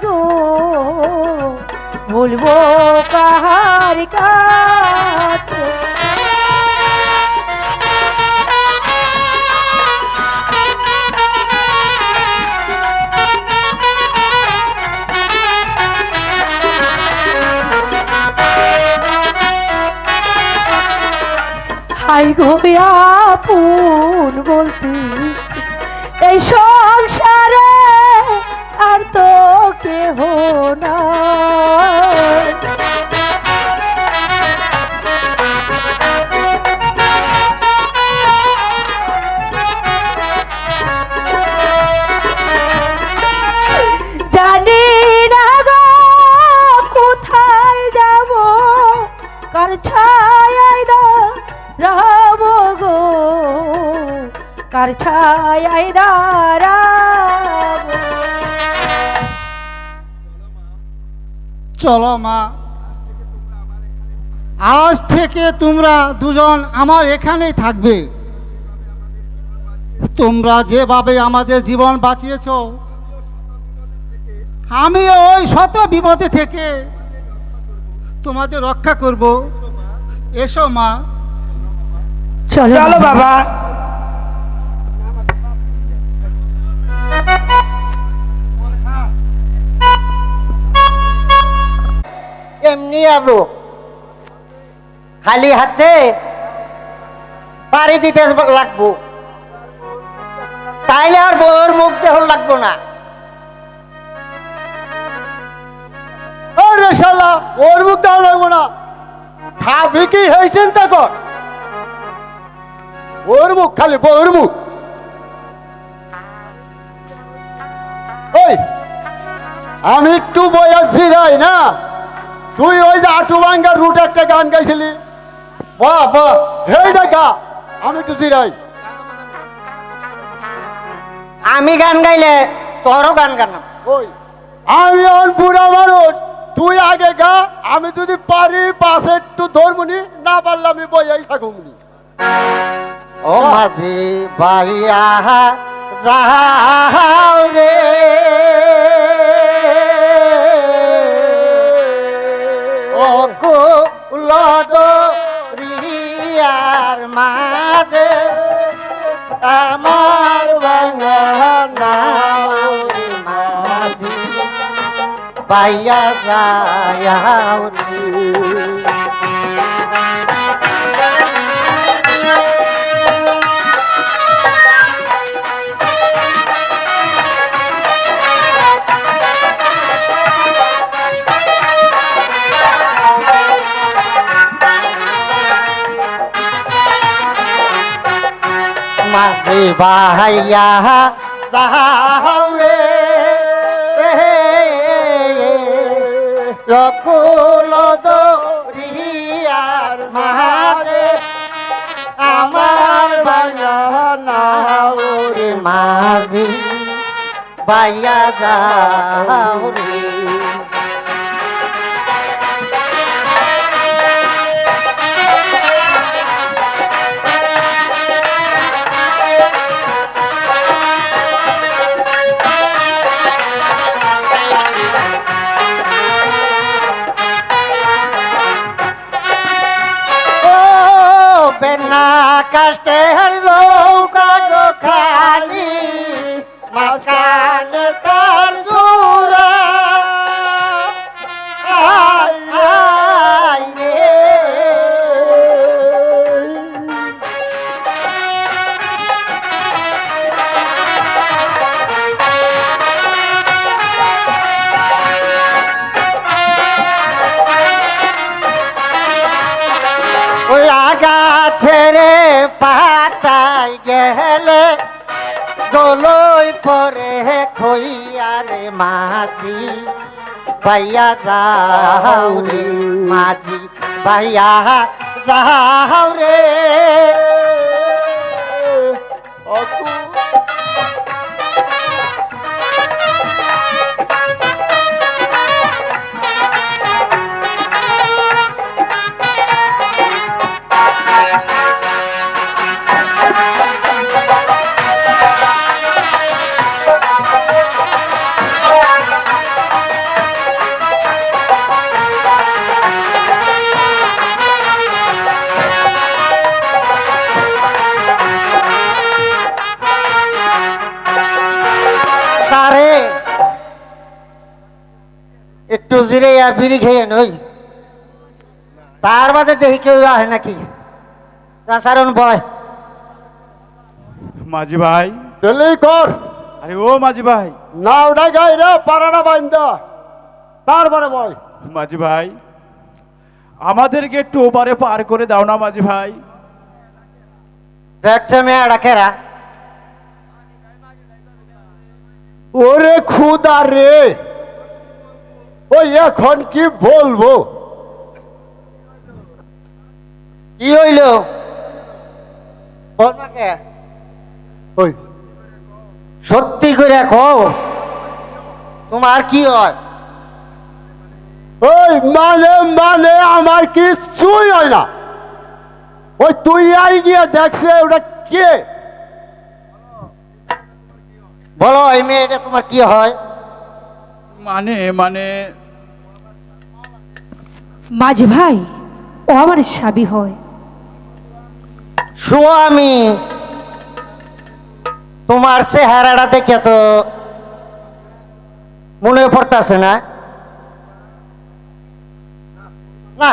গো বলবো কাহার কাছে হাই গো আপন বলতে এই সংসারে আর তো কেহ না জানি না গো কোথায় যাব কার ছায়ায় রব গো কার ছায়ায় দাঁড়াব চলো মা, আজ থেকে তোমরা দুজন আমার এখানেই থাকবে। তোমরা যেভাবে আমাদের জীবন বাঁচিয়েছ, আমি ওই শত বিপদে থেকে তোমাদের রক্ষা করব। এসো মা। চলো বাবা। এমনি আবু খালি হাতে বাড়ি দিতে লাগবো, তাইলে আর বউর মুখ দেহ লাগবো না। আরে শালা, ওর মুখ দেওয়া লাগবো না, খাবি কি হয়ে চিন্তা কর। ওর মুখ খালি বউর মুখ। ওই আমি একটু বইয়া জিরাই না, তুই ওই যে আটু ভাঙ্গার রুট একটা গান গাইছিলি, বাহ বাহ, হেইটা গা, আমি একটু জিরাই। আমি গান গাইলে তোরও গান গান। ওই আমি অন বুড়া মানুষ, তুই আগে গা, আমি যদি পারি পাশে একটু ধরমুনি, না পারলে আমি বইয়াই থাকুমনি। ও মাঝি ভাইয়া যাও রে, ও কুলদরিয়ার মাঝে আমার বাঙানা মাঝি ভাইয়া যাও রে। মাঝি ভাইয়া যাও রে, কুলদরিয়ার মাঝে আমার বাঙানা রে মাঝি ভাইয়া যাও রে। বেনা কাষ্টে লৌকা গো খালি মাঝখানে তার জোড়া গাছেরে পাতাই গেলে দোলই পরে খইয়ারে মাঝি ভাইয়া যাও রে, মাঝি ভাইয়া যাও রে। একটু জিরে বিড়ি খেয়ে নই, তার বাদে দেখি কেউ আহে নাকি। সারণ বয়। মাঝি ভাই, দিল্লি কর আরে ও মাঝি ভাই, না ওটা গাই রে পাড়াটা বাইন্দা তারপরে বয়। মাঝি ভাই, আমাদেরকে একটু ওপারে পার করে দাও না মাঝি ভাই। দেখছে মেয়েরা কেরা? ওরে খুদা রে, ওই এখন কি বলবো? কি হইল বলবা কে? ওই সত্যি করে কও, তোমার কি হয়? ওই মানে মানে আমার কিছুই হয় না। ওই তুই আই গিয়ে দেখছে ওটা কে? বলো এই মেয়েটা তোমার কি হয়? মানে মানে মাঝি ভাই, ও আমার স্বামী হয়। স্বামী? তোমার চেহারাটা দেখে তো মনে পড়তেছে না। না,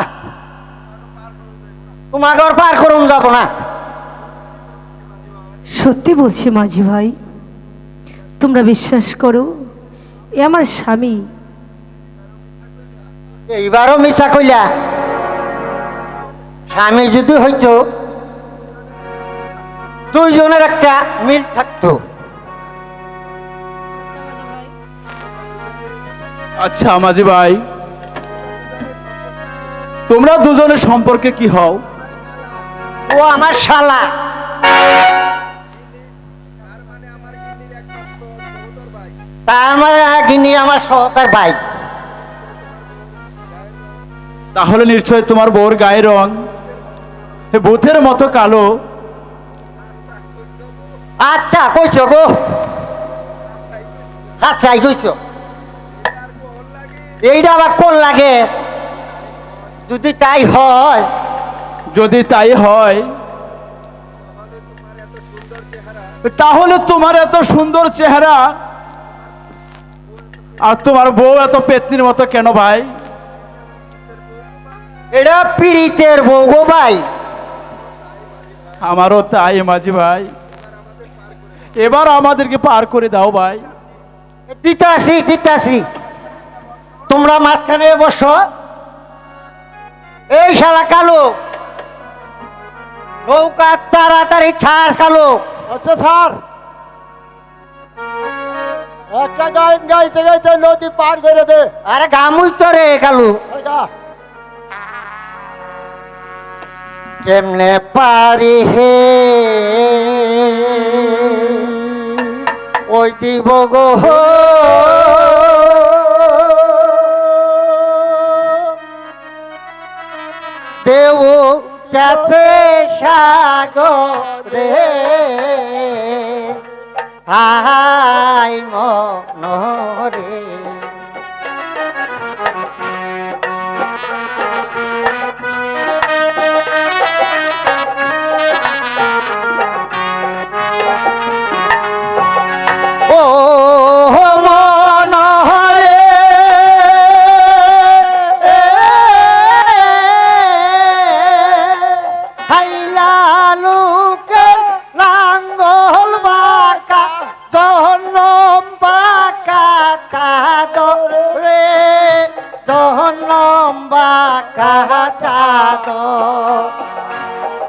তোমাকে আর পার করুন যাব না। সত্যি বলছি মাঝি ভাই, তোমরা বিশ্বাস করো, এ আমার স্বামী। এইবারও মিশা কইলা। স্বামী যদি হইতো দুইজনের একটা মিল থাকতো। আচ্ছা মাঝি ভাই, তোমরা দুজনের সম্পর্কে কি হও? ও আমার শালা। তার মানে গিনি আমার সহকার ভাই। তাহলে নিশ্চয় তোমার বউর গায়ের রং ভূতের মতো কালো। আচ্ছা কইছো গো, আচ্ছাই কইছো। এইটা আবার কোন লাগে? যদি তাই হয়, যদি তাই হয়, তাহলে তোমার এত সুন্দর চেহারা আর তোমার বউ এত পেতনির মতো কেন ভাই? এটা পীড়িতের বউ গো ভাই। আমারও তাই মাঝি ভাই, এবার আমাদেরকে পার করে দাও ভাই। দিতাছি দিতাছি, তোমরা মাঝখানে বসো। এই শালা কালো, নৌকা তাড়াতাড়ি ছাড় কালো। আচ্ছা স্যার, একটা গান গাইতে গাইতে নদী পার করে দে। আরে গামুই তো রে কালু। ওই গা। কেমনে পারি হে ওই দিব গো দেউ কাছে সাগরে হাই মনরে। ও মনরে হাইলা লুকে লাঙ্গল বাঁকা জহন্নম বাঁকা চাদরে জহন্নম বাঁকা চাদর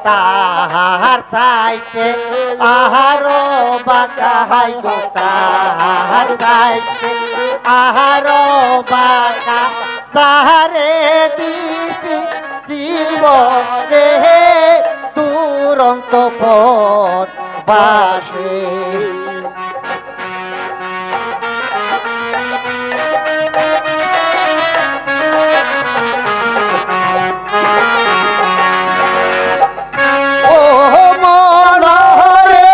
তাহার চাইতে আহারো বাঁকা হাই গো তাহার চাইতে আহারো বাঁকা সাহারে দিছি জীবনে দুরন্ত পথ বাসে। ও মনরে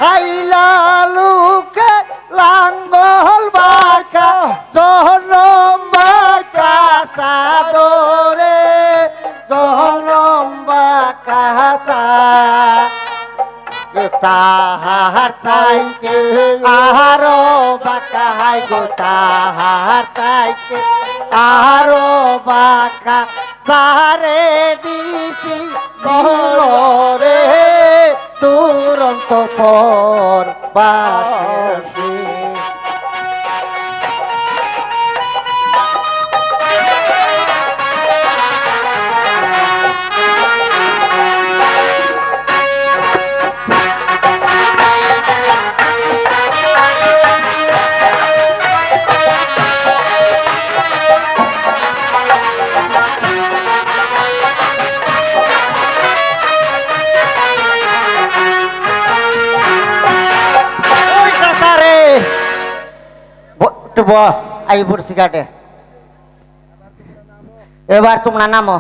হাইলা লুকে লাঙ্গল বাঁকা জহন্নম বাঁকা চাদরে তাহার চাইতে আরো বাঁকা হাই গো তাহার চাইতে আরো বাঁকা সারে দিছি রে দুরন্ত পর বাসে আই পড়ছি কাটে এবার তোমরা নামো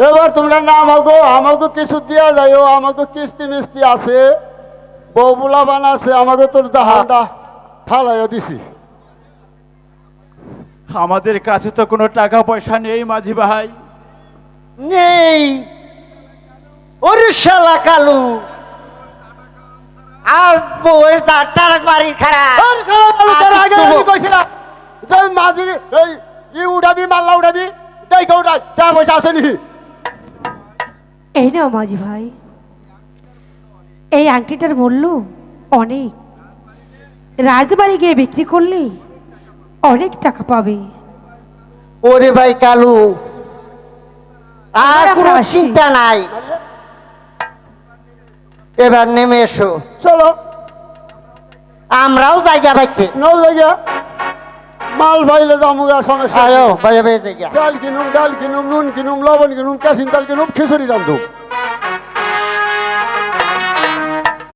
এবার তোমরা নাম আগো আমাকে কিছু দিয়া যাইও আমাকে কিস্তি মিস্তি আছে বউ বুলাবান আছে আমাকে তোর দাহাটা ফালাইয়া দিছি। আমাদের কাছে তো কোনো টাকা পয়সা নেই মাঝি ভাই। নেই ওরে শালা কালু আজ বউয়ের চারটার বাড়ি খারাপ আরে শালা কালু, তোর আগে আমি কইছিলাম যে মাঝি এই উঠাবি মাল্লা উঠাবি তাই কেউটা টাকা পয়সা আছে নি? এই নাও মাঝি ভাই, এই আংটিটার মূল্য অনেক, রাজবাড়ি গিয়ে বিক্রি করলে অনেক টাকা পাবে। ওরে ভাই কালু আর কোনো আসি। চিন্তা নাই, এবার নেমে এসো, চলো আমরাও জায়গা পাইতে নৌ জায়গা মাল ভাইলে জামুগা সমস্যা আয়ো বাইরে বাইরে জায়গা চাল কিনুম ডাল কিনুম নুন কিনুম লবণ কিনুম কেসিন তাল কিনুম খিচুড়ি রান্ধুম।